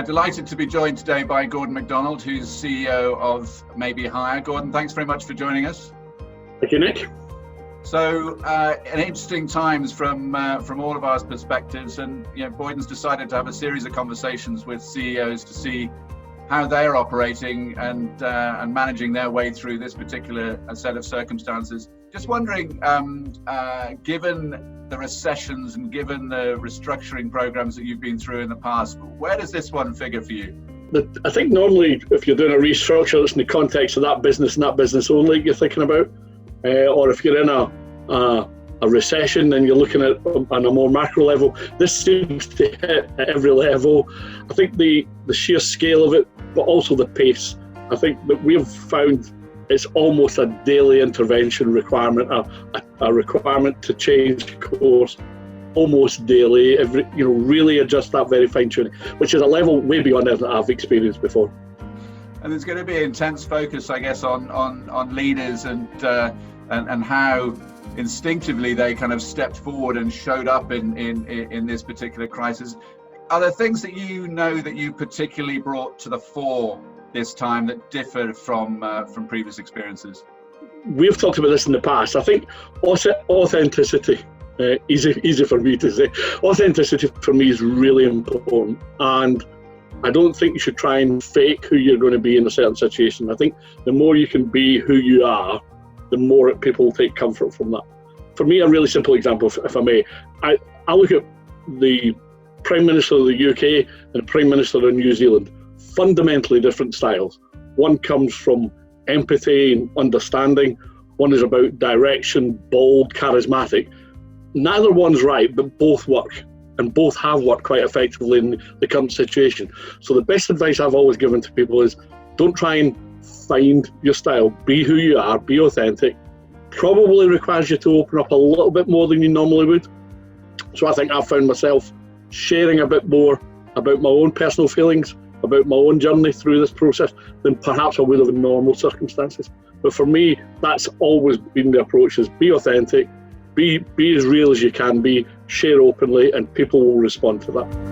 Delighted to be joined today by Gordon MacDonald, who's CEO of Mabey Hire. Gordon, thanks very much for joining us. Thank you, Nick. So, an interesting times from all of our perspectives, and Boyden's decided to have a series of conversations with CEOs to see how they're operating and managing their way through this particular set of circumstances. Just wondering, given the recessions and given the restructuring programs that you've been through in the past, where does this one figure for you? I think normally if you're doing a restructure, it's in the context of that business and that business only you're thinking about. Or if you're in a recession and you're looking at on a more macro level, this seems to hit at every level. I think the sheer scale of it, but also the pace. I think that we've found it's almost a daily intervention requirement, a requirement to change course almost daily, really adjust that very fine tuning, which is a level way beyond anything I've experienced before. And there's going to be intense focus, I guess, on leaders and how instinctively they kind of stepped forward and showed up in this particular crisis. Are there things that that you particularly brought to the fore this time that differ from previous experiences? We've talked about this in the past. I think authenticity, easy for me to say, authenticity for me is really important. And I don't think you should try and fake who you're going to be in a certain situation. I think the more you can be who you are, the more people will take comfort from that. For me, a really simple example, if I may, I look at the Prime Minister of the UK and the Prime Minister of New Zealand, fundamentally different styles. One comes from empathy and understanding. One is about direction, bold, charismatic. Neither one's right, but both work, and both have worked quite effectively in the current situation. So the best advice I've always given to people is don't try and find your style. Be who you are, be authentic. Probably requires you to open up a little bit more than you normally would. So I think I've found myself sharing a bit more about my own personal feelings, about my own journey through this process than perhaps I would have in normal circumstances. But for me, that's always been the approach: is be authentic, be as real as you can be, share openly, and people will respond to that.